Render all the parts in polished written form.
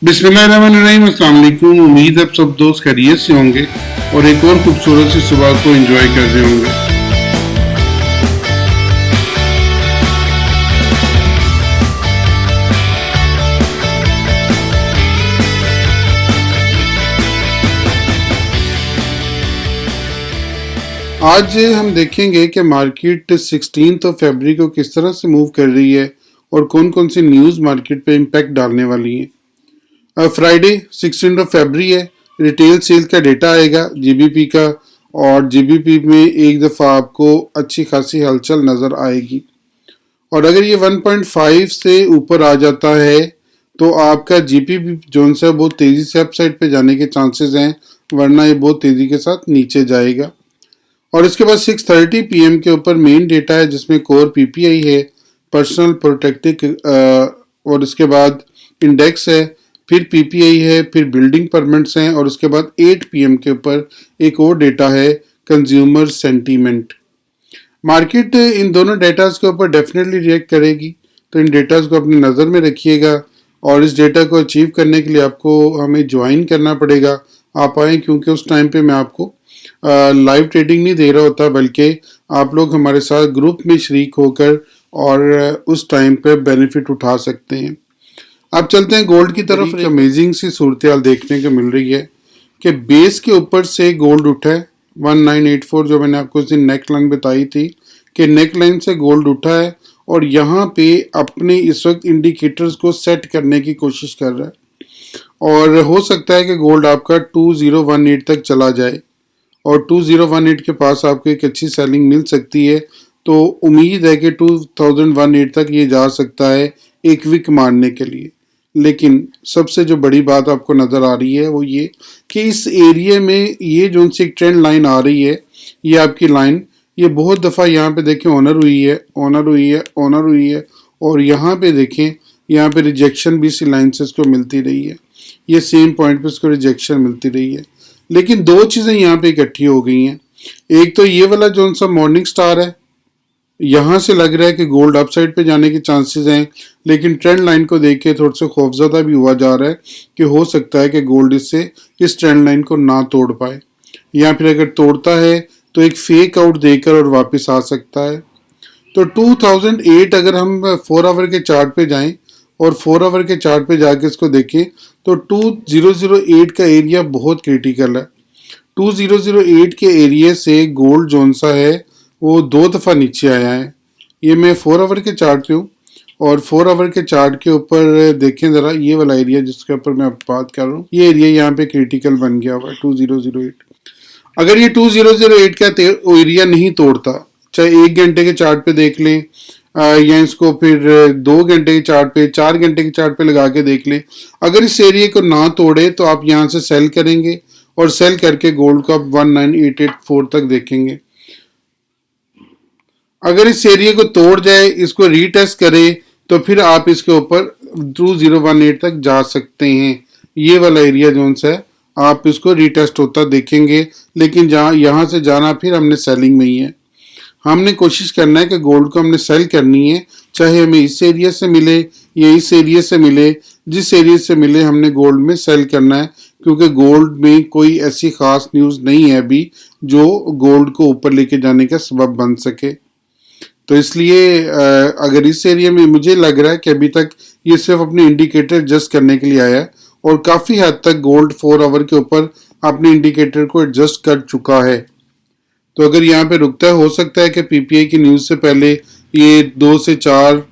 बिस्मिल्लाहिर्रहमानिर्रहीम, अस्सलाम वालेकुम। उम्मीद है आप सब दोस्त खैरियत से होंगे और एक और खूबसूरत सी सुबह को एंजॉय कर रहे होंगे। आज हम देखेंगे कि मार्केट 16 फरवरी को किस तरह से मूव कर रही है और कौन कौन सी न्यूज़ मार्केट पे इम्पैक्ट डालने वाली है। फ्राइडे 16 फरवरी है, रिटेल सेल का डेटा आएगा जीबीपी का, और जीबीपी में एक दफ़ा आपको अच्छी खासी हलचल नज़र आएगी। और अगर ये 1.5 से ऊपर आ जाता है तो आपका जीपीपी जोन से बहुत तेज़ी से अप साइड पे जाने के चांसेस हैं, वरना ये बहुत तेज़ी के साथ नीचे जाएगा। और इसके बाद 6:30 पीएम के ऊपर मेन डेटा है जिसमें कोर पीपीआई है, पर्सनल प्रोटेक्टिव, और इसके बाद इंडेक्स है, फिर पीपीआई है, फिर बिल्डिंग परमिट्स हैं, और उसके बाद 8 पीएम के ऊपर एक और डेटा है, कंज्यूमर सेंटीमेंट। मार्केट इन दोनों डेटाज के ऊपर डेफिनेटली रिएक्ट करेगी, तो इन डेटाज को अपनी नज़र में रखिएगा। और इस डेटा को अचीव करने के लिए आपको हमें ज्वाइन करना पड़ेगा। आप आएँ, क्योंकि उस टाइम पे मैं आपको लाइव ट्रेडिंग नहीं दे रहा होता, बल्कि आप लोग हमारे साथ ग्रुप में शरीक होकर और उस टाइम पे बेनिफिट उठा सकते हैं। अब चलते हैं गोल्ड की तरफ। एक अमेजिंग सी सूरत हाल देखने को मिल रही है कि बेस के ऊपर से गोल्ड उठा है 1984, जो मैंने आपको उस दिन नेक लाइन बताई थी कि नेक लाइन से गोल्ड उठा है और यहाँ पे अपने इस वक्त इंडिकेटर्स को सेट करने की कोशिश कर रहा है। और हो सकता है कि गोल्ड आपका 2018 तक चला जाए और 2018 के पास आपको एक अच्छी सेलिंग मिल सकती है। तो उम्मीद है कि 2018 तक ये जा सकता है एक विक मारने के लिए। लेकिन सबसे जो बड़ी बात आपको नज़र आ रही है वो ये कि इस एरिया में ये जो सी ट्रेंड लाइन आ रही है, ये आपकी लाइन, ये बहुत दफ़ा यहाँ पे देखें ऑनर हुई है, ऑनर हुई है, ऑनर हुई है, और यहाँ पे देखें, यहाँ पे रिजेक्शन भी इसी लाइन से इसको मिलती रही है। ये सेम पॉइंट पे इसको रिजेक्शन मिलती रही है। लेकिन दो चीज़ें यहाँ पे इकट्ठी हो गई हैं। एक तो ये वाला जो सा मॉर्निंग स्टार है, यहाँ से लग रहा है कि गोल्ड अपसाइड पे जाने के चांसेस हैं, लेकिन ट्रेंड लाइन को देख के थोड़ा सा खौफज़दा भी हुआ जा रहा है कि हो सकता है कि गोल्ड इससे इस ट्रेंड लाइन को ना तोड़ पाए, या फिर अगर तोड़ता है तो एक फेक आउट देकर और वापस आ सकता है। तो 2008 अगर हम 4 आवर के चार्ट पे जाएं और 4 आवर के चार्ट पे जाके इसको देखें तो 2008 का एरिया बहुत क्रिटिकल है। 2008 के एरिया से गोल्ड जोन सा है वो 2 दफ़ा नीचे आया है। ये मैं 4 आवर के चार्ट पे हूँ, और 4 आवर के चार्ट के ऊपर देखें ज़रा, ये वाला एरिया जिसके ऊपर मैं अब बात कर रहा हूँ, ये एरिया यहाँ पे क्रिटिकल बन गया हुआ है 2008। अगर ये 2008 का एरिया नहीं तोड़ता, चाहे 1 घंटे के चार्ट पे देख लें या इसको फिर 2 घंटे के चार्ट पे, 4 घंटे के चार्ट पे लगा के देख लें, अगर इस एरिया को ना तोड़े तो आप यहाँ से सेल करेंगे और सेल करके गोल्ड को आप 19884 तक देखेंगे। अगर इस एरिया को तोड़ जाए, इसको रीटेस्ट करे, तो फिर आप इसके ऊपर 2018 तक जा सकते हैं। ये वाला एरिया जोन सा है, आप इसको रीटेस्ट होता देखेंगे, लेकिन जहाँ यहाँ से जाना फिर हमने सेलिंग में ही है। हमने कोशिश करना है कि गोल्ड को हमने सेल करनी है, चाहे हमें इस एरिया से मिले या इस एरिया से मिले, जिस एरिया से मिले हमने गोल्ड में सेल करना है, क्योंकि गोल्ड में कोई ऐसी खास न्यूज़ नहीं है अभी जो गोल्ड को ऊपर लेके जाने का सबब बन सके। तो इसलिए अगर इस एरिया में मुझे लग रहा है कि अभी तक ये सिर्फ अपने इंडिकेटर एडजस्ट करने के लिए आया है, और काफ़ी हद तक गोल्ड 4 आवर के ऊपर अपने इंडिकेटर को एडजस्ट कर चुका है। तो अगर यहाँ पे रुकता है, हो सकता है कि पीपीआई की न्यूज़ से पहले ये 2 से 4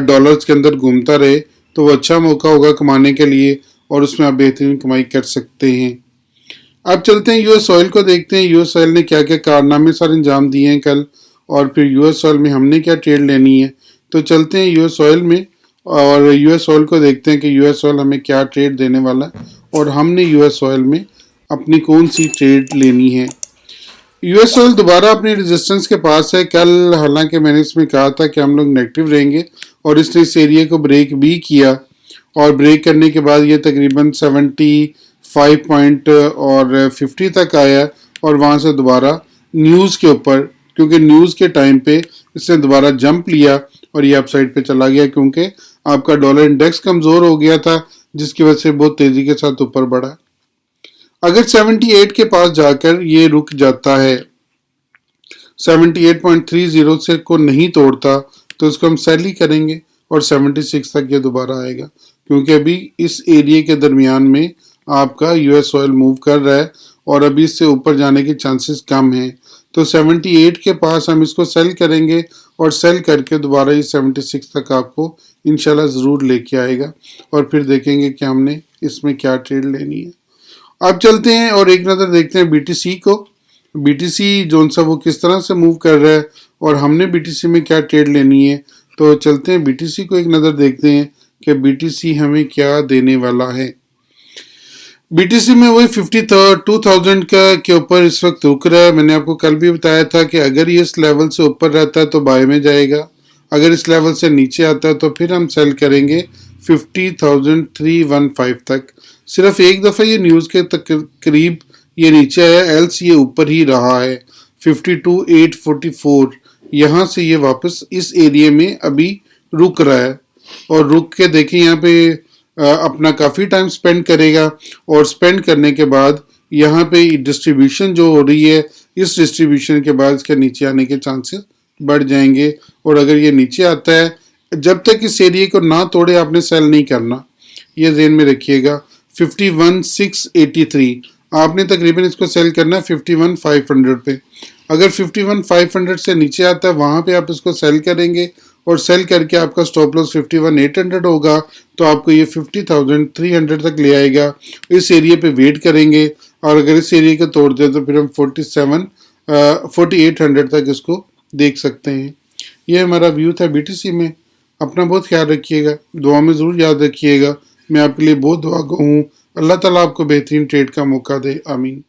डॉलर्स के अंदर घूमता रहे, तो वो अच्छा मौका होगा कमाने के लिए, और उसमें आप बेहतरीन कमाई कर सकते हैं। अब चलते हैं यूएस ऑयल को देखते हैं, यूएस ऑयल ने क्या क्या कारनामे सर अंजाम दिए हैं कल, और फिर यूएस ऑयल में हमने क्या ट्रेड लेनी है। तो चलते हैं यूएस ऑयल में और यूएस ऑयल को देखते हैं कि यूएस ऑयल हमें क्या ट्रेड देने वाला है और हमने यूएस ऑयल में अपनी कौन सी ट्रेड लेनी है। यूएस ऑयल दोबारा अपने रेजिस्टेंस के पास है। कल हालांकि मैंने इसमें कहा था कि हम लोग नेगेटिव रहेंगे, और इसने इस एरिया को ब्रेक भी किया, और ब्रेक करने के बाद ये तकरीबन 75 पॉइंट और 50 तक आया, और वहाँ से दोबारा न्यूज़ के ऊपर, क्योंकि न्यूज़ के टाइम पे इसने दोबारा जंप लिया और ये अपसाइड पे चला गया, क्योंकि आपका डॉलर इंडेक्स कमज़ोर हो गया था, जिसकी वजह से बहुत तेजी के साथ ऊपर बढ़ा। अगर 78 के पास जाकर ये रुक जाता है, 78.30 से को नहीं तोड़ता, तो इसको हम सेल ही करेंगे और 76 तक ये दोबारा आएगा, क्योंकि अभी इस एरिया के दरमियान में आपका यूएस ऑयल मूव कर रहा है और अभी इससे ऊपर जाने के चांसेस कम हैं। तो 78 के पास हम इसको सेल करेंगे और सेल करके दोबारा ये 76 तक आपको इंशाल्लाह ज़रूर लेके आएगा, और फिर देखेंगे कि हमने इसमें क्या ट्रेड लेनी है। अब चलते हैं और एक नज़र देखते हैं बीटीसी को। बीटीसी जोन सा वो किस तरह से मूव कर रहा है और हमने बीटीसी में क्या ट्रेड लेनी है। तो चलते हैं बीटीसी को एक नज़र देखते हैं कि बीटीसी हमें क्या देने वाला है। बीटीसी में वही 52,000 का के ऊपर इस वक्त रुक रहा है। मैंने आपको कल भी बताया था कि अगर ये इस लेवल से ऊपर रहता है तो बाय में जाएगा, अगर इस लेवल से नीचे आता है तो फिर हम सेल करेंगे 50,315 तक। सिर्फ एक दफ़ा ये न्यूज़ के करीब ये नीचे आया, एल्स ये ऊपर ही रहा है 52,844। यहाँ से ये वापस इस एरिया में अभी रुक रहा है और रुक के देखें यहाँ पे अपना काफ़ी टाइम स्पेंड करेगा, और स्पेंड करने के बाद यहाँ पे डिस्ट्रीब्यूशन जो हो रही है, इस डिस्ट्रीब्यूशन के बाद इसके नीचे आने के चांसेस बढ़ जाएंगे। और अगर ये नीचे आता है, जब तक इस एरिया को ना तोड़े आपने सेल नहीं करना, ये ज़हन में रखिएगा। 51,683 आपने तकरीबन इसको सेल करना है 51,500 पे। अगर 51,500 से नीचे आता है वहाँ पे आप इसको सेल करेंगे और सेल करके आपका स्टॉप लॉस 51,800 होगा, तो आपको ये 50,300 तक ले आएगा। इस एरिया पे वेट करेंगे और अगर इस एरिया को तोड़ दे तो फिर हम 4800 तक इसको देख सकते हैं। ये हमारा व्यू था बीटीसी में। अपना बहुत ख्याल रखिएगा, दुआ में ज़रूर याद रखिएगा। मैं आपके लिए बहुत दुआ गो हूँ। अल्लाह ताला आपको बेहतरीन ट्रेड का मौका दे। आमीन।